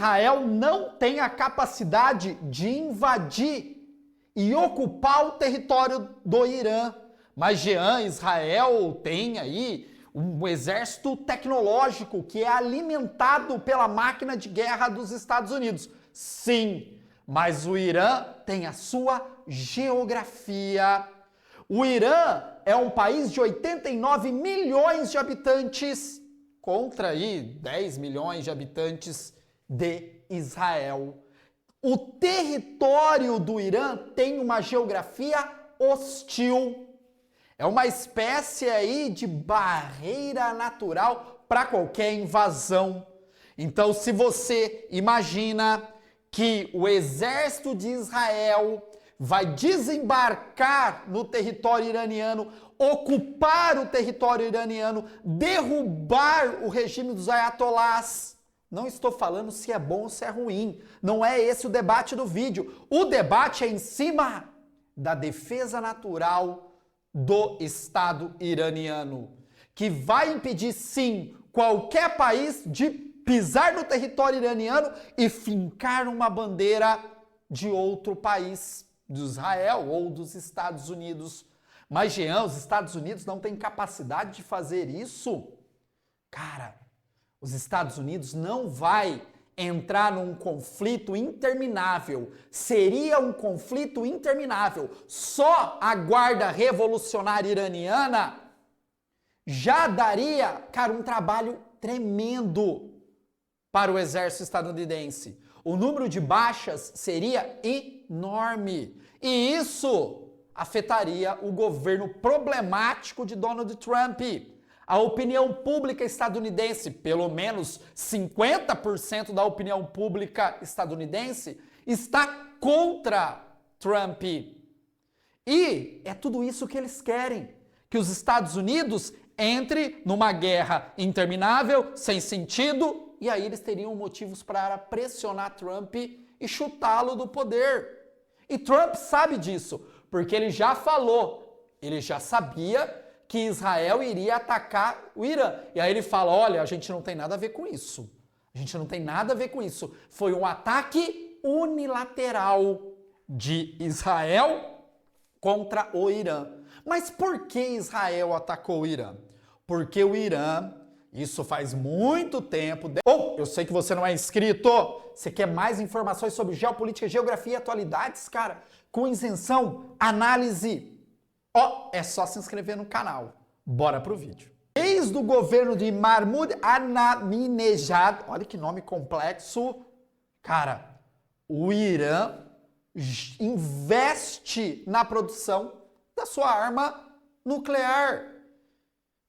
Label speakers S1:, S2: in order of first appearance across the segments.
S1: Israel não tem a capacidade de invadir e ocupar o território do Irã. Mas, Jean, Israel tem aí um exército tecnológico que é alimentado pela máquina de guerra dos Estados Unidos. Sim, mas o Irã tem a sua geografia. O Irã é um país de 89 milhões de habitantes contra aí 10 milhões de habitantes de Israel. O território do Irã tem uma geografia hostil. É uma espécie aí de barreira natural para qualquer invasão. Então, se você imagina que o exército de Israel vai desembarcar no território iraniano, ocupar o território iraniano, derrubar o regime dos ayatolás. Não estou falando se é bom ou se é ruim. Não é esse o debate do vídeo. O debate é em cima da defesa natural do Estado iraniano, que vai impedir, sim, qualquer país de pisar no território iraniano e fincar uma bandeira de outro país, de Israel ou dos Estados Unidos. Mas, Jean, os Estados Unidos não têm capacidade de fazer isso? Cara, os Estados Unidos não vai entrar num conflito interminável. Seria um conflito interminável. Só a Guarda Revolucionária Iraniana já daria, cara, um trabalho tremendo para o exército estadunidense. O número de baixas seria enorme. E isso afetaria o governo problemático de Donald Trump. A opinião pública estadunidense, pelo menos 50% da opinião pública estadunidense, está contra Trump. E é tudo isso que eles querem, que os Estados Unidos entre numa guerra interminável, sem sentido, e aí eles teriam motivos para pressionar Trump e chutá-lo do poder. E Trump sabe disso, porque ele já falou, ele já sabia que Israel iria atacar o Irã. E aí ele fala, olha, a gente não tem nada a ver com isso. A gente não tem nada a ver com isso. Foi um ataque unilateral de Israel contra o Irã. Mas por que Israel atacou o Irã? Porque o Irã, isso faz muito tempo... eu sei que você não é inscrito. Você quer mais informações sobre geopolítica, geografia e atualidades, cara? Com isenção, análise... é só se inscrever no canal. Bora pro vídeo. Desde o governo de Mahmoud Ahmadinejad, olha que nome complexo, cara, o Irã investe na produção da sua arma nuclear.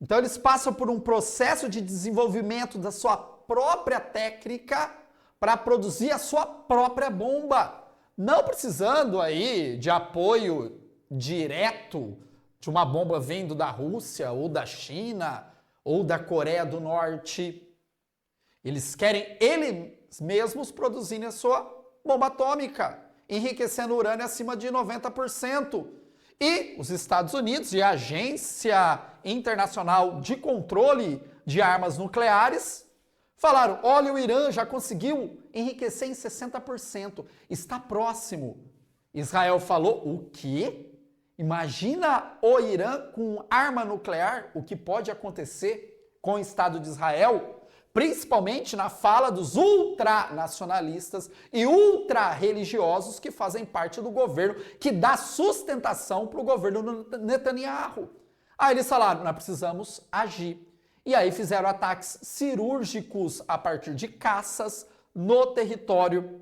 S1: Então eles passam por um processo de desenvolvimento da sua própria técnica para produzir a sua própria bomba, não precisando aí de apoio direto de uma bomba vindo da Rússia, ou da China, ou da Coreia do Norte. Eles querem eles mesmos produzirem a sua bomba atômica, enriquecendo urânio acima de 90%. E os Estados Unidos e a Agência Internacional de Controle de Armas Nucleares falaram, olha, o Irã já conseguiu enriquecer em 60%, está próximo. Israel falou, o quê? Imagina o Irã com arma nuclear, o que pode acontecer com o Estado de Israel, principalmente na fala dos ultranacionalistas e ultra-religiosos que fazem parte do governo, que dá sustentação para o governo Netanyahu. Aí eles falaram, nós precisamos agir. E aí fizeram ataques cirúrgicos a partir de caças no território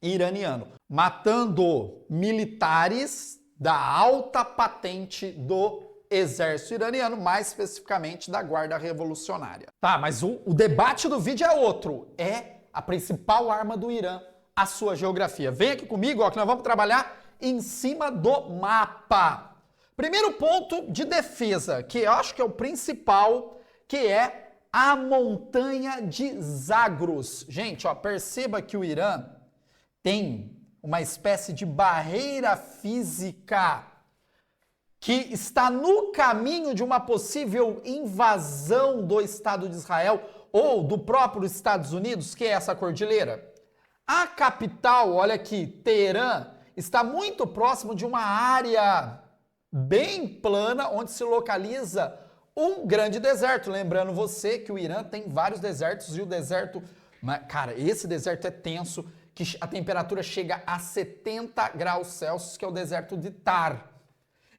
S1: iraniano, matando militares da alta patente do exército iraniano, mais especificamente da Guarda Revolucionária. Tá, mas o debate do vídeo é outro. É a principal arma do Irã, a sua geografia. Vem aqui comigo, ó, que nós vamos trabalhar em cima do mapa. Primeiro ponto de defesa, que eu acho que é o principal, que é a montanha de Zagros. Gente, ó, perceba que o Irã tem uma espécie de barreira física que está no caminho de uma possível invasão do Estado de Israel ou do próprio Estados Unidos, que é essa cordilheira. A capital, olha aqui, Teherã, está muito próximo de uma área bem plana onde se localiza um grande deserto. Lembrando você que o Irã tem vários desertos e o deserto... Cara, esse deserto é tenso, que a temperatura chega a 70 graus Celsius, que é o deserto de Tar.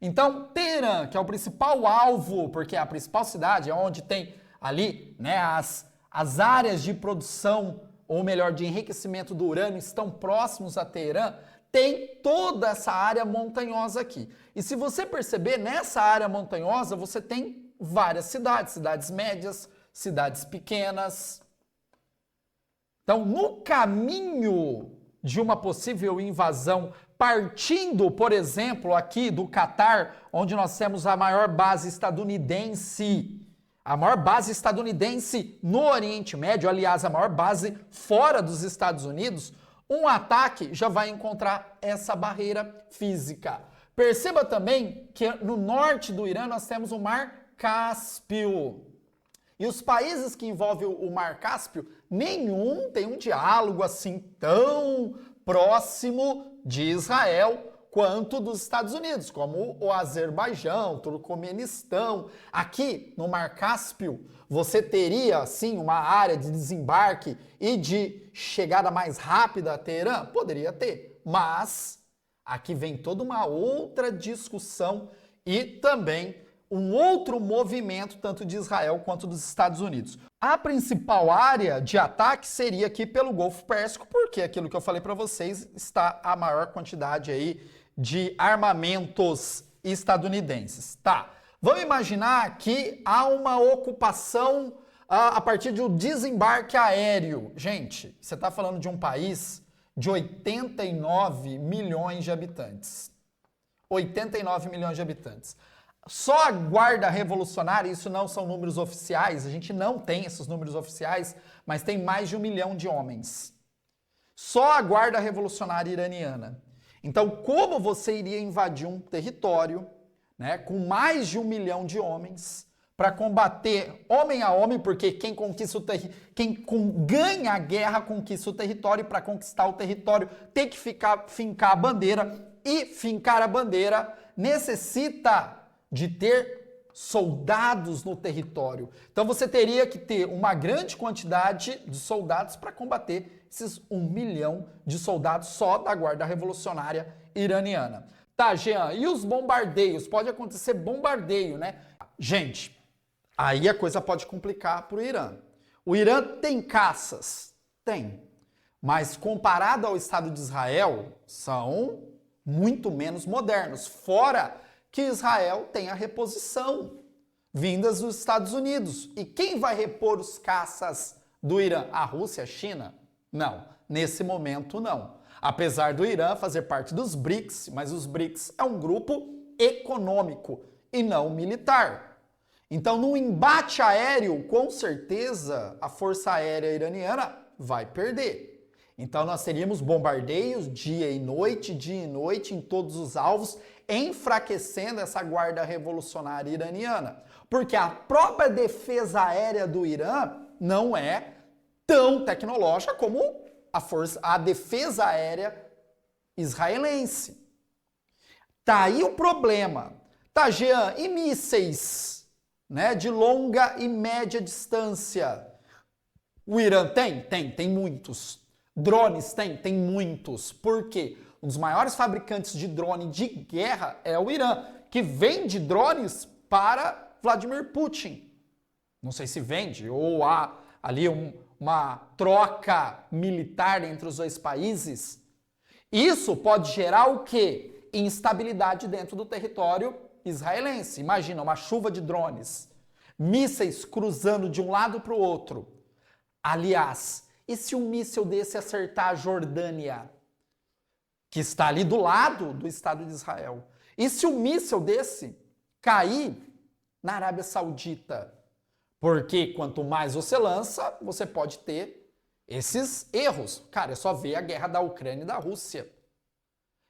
S1: Então, Teherã, que é o principal alvo, porque é a principal cidade, é onde tem ali, né, as áreas de produção, ou melhor, de enriquecimento do urânio, estão próximos a Teherã, tem toda essa área montanhosa aqui. E se você perceber, nessa área montanhosa, você tem várias cidades, cidades médias, cidades pequenas. Então, no caminho de uma possível invasão, partindo, por exemplo, aqui do Catar, onde nós temos a maior base estadunidense, no Oriente Médio, aliás, a maior base fora dos Estados Unidos, um ataque já vai encontrar essa barreira física. Perceba também que no norte do Irã nós temos o Mar Cáspio. E os países que envolvem o Mar Cáspio, nenhum tem um diálogo assim tão próximo de Israel quanto dos Estados Unidos, como o Azerbaijão, Turcomenistão. Aqui no Mar Cáspio, você teria, sim, uma área de desembarque e de chegada mais rápida a Teherã? Poderia ter, mas aqui vem toda uma outra discussão e também um outro movimento, tanto de Israel quanto dos Estados Unidos. A principal área de ataque seria aqui pelo Golfo Pérsico, porque aquilo que eu falei para vocês está a maior quantidade aí de armamentos estadunidenses. Tá, vamos imaginar que há uma ocupação a partir de um desembarque aéreo. Gente, você está falando de um país de 89 milhões de habitantes. 89 milhões de habitantes. Só a Guarda Revolucionária, isso não são números oficiais, a gente não tem esses números oficiais, mas tem mais de 1 milhão de homens. Só a Guarda Revolucionária Iraniana. Então, como você iria invadir um território, né, com mais de 1 milhão de homens para combater homem a homem, porque quem conquista ganha a guerra conquista o território, e para conquistar o território tem que fincar a bandeira, e fincar a bandeira necessita de ter soldados no território. Então você teria que ter uma grande quantidade de soldados para combater esses 1 milhão de soldados só da Guarda Revolucionária Iraniana. Tá, Jean, e os bombardeios? Pode acontecer bombardeio, né? Gente, aí a coisa pode complicar para o Irã. O Irã tem caças? Tem. Mas comparado ao Estado de Israel, são muito menos modernos. Fora que Israel tem a reposição vindas dos Estados Unidos. E quem vai repor os caças do Irã? A Rússia, a China? Não, nesse momento não. Apesar do Irã fazer parte dos BRICS, mas os BRICS é um grupo econômico e não militar. Então, no embate aéreo, com certeza, a Força Aérea Iraniana vai perder. Então, nós teríamos bombardeios dia e noite em todos os alvos, enfraquecendo essa Guarda Revolucionária Iraniana. Porque a própria defesa aérea do Irã não é tão tecnológica como a defesa aérea israelense. Tá aí o problema. Tá, Jean, e mísseis, né, de longa e média distância? O Irã tem muitos. Drones tem muitos. Por quê? Um dos maiores fabricantes de drone de guerra é o Irã, que vende drones para Vladimir Putin. Não sei se vende ou há ali uma troca militar entre os dois países. Isso pode gerar o quê? Instabilidade dentro do território israelense. Imagina uma chuva de drones, mísseis cruzando de um lado para o outro. Aliás, e se um míssil desse acertar a Jordânia, que está ali do lado do Estado de Israel? E se um míssil desse cair na Arábia Saudita? Porque quanto mais você lança, você pode ter esses erros. Cara, é só ver a guerra da Ucrânia e da Rússia.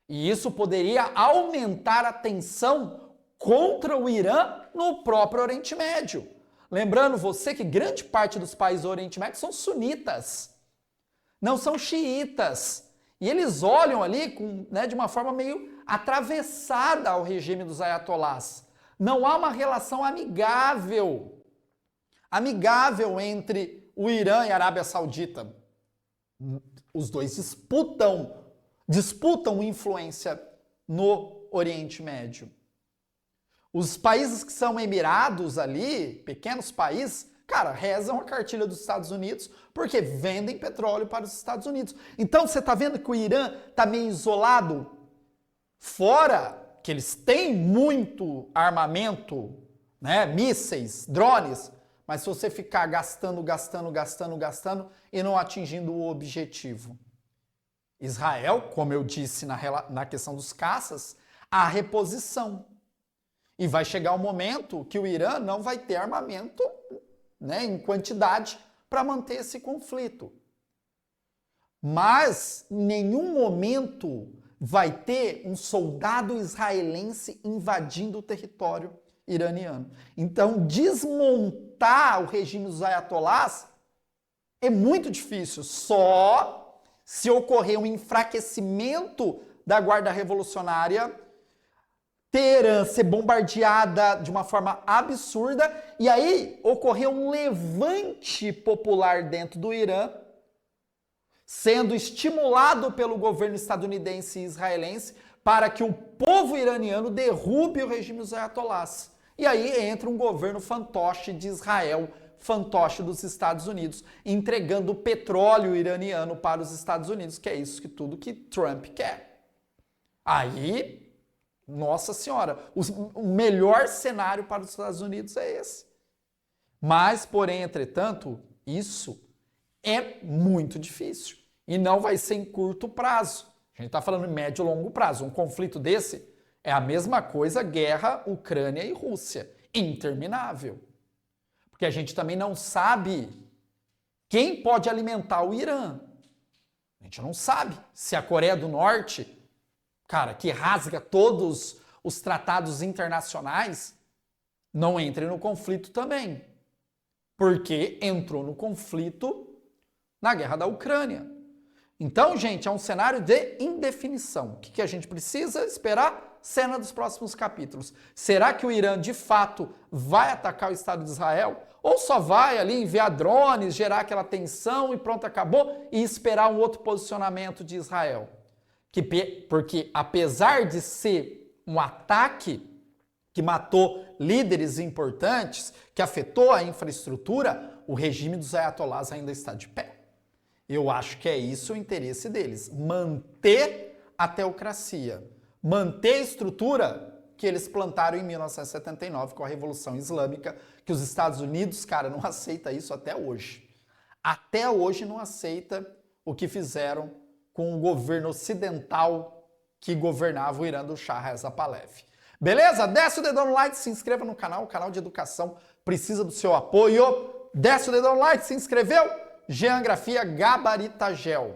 S1: E isso poderia aumentar a tensão contra o Irã no próprio Oriente Médio. Lembrando você que grande parte dos países do Oriente Médio são sunitas. não são xiitas. E eles olham ali de uma forma meio atravessada ao regime dos ayatolás. Não há uma relação amigável entre o Irã e a Arábia Saudita. Os dois disputam influência no Oriente Médio. Os países que são emirados ali, pequenos países, cara, rezam a cartilha dos Estados Unidos porque vendem petróleo para os Estados Unidos. Então você está vendo que o Irã está meio isolado, fora que eles têm muito armamento, né, mísseis, drones, mas se você ficar gastando e não atingindo o objetivo. Israel, como eu disse na questão dos caças, há reposição. E vai chegar um momento que o Irã não vai ter armamento, né, em quantidade para manter esse conflito. Mas em nenhum momento vai ter um soldado israelense invadindo o território iraniano. Então, desmontar o regime dos ayatolás é muito difícil. Só se ocorrer um enfraquecimento da Guarda Revolucionária, Teherã ser bombardeada de uma forma absurda, e aí ocorreu um levante popular dentro do Irã, sendo estimulado pelo governo estadunidense e israelense para que o povo iraniano derrube o regime dos ayatolás. E aí entra um governo fantoche de Israel, fantoche dos Estados Unidos, entregando o petróleo iraniano para os Estados Unidos, que é isso que tudo que Trump quer. Aí, nossa senhora, o melhor cenário para os Estados Unidos é esse. Mas, porém, entretanto, isso é muito difícil. E não vai ser em curto prazo. A gente está falando em médio e longo prazo. Um conflito desse é a mesma coisa, guerra Ucrânia e Rússia. Interminável. Porque a gente também não sabe quem pode alimentar o Irã. A gente não sabe se a Coreia do Norte, cara, que rasga todos os tratados internacionais, não entre no conflito também. Porque entrou no conflito na guerra da Ucrânia. Então, gente, é um cenário de indefinição. O que a gente precisa esperar? Cena dos próximos capítulos. Será que o Irã, de fato, vai atacar o Estado de Israel? Ou só vai ali enviar drones, gerar aquela tensão e pronto, acabou, e esperar um outro posicionamento de Israel? Porque apesar de ser um ataque que matou líderes importantes, que afetou a infraestrutura, o regime dos ayatolás ainda está de pé. Eu acho que é isso o interesse deles, manter a teocracia, manter a estrutura que eles plantaram em 1979 com a Revolução Islâmica, que os Estados Unidos, cara, não aceita isso até hoje. Até hoje não aceita o que fizeram com o governo ocidental que governava o Irã do Shah Reza Pahlavi. Beleza? Desce o dedão no like, se inscreva no canal, o canal de educação precisa do seu apoio. Desce o dedão no like, se inscreveu? Geografia Gabarita Gel.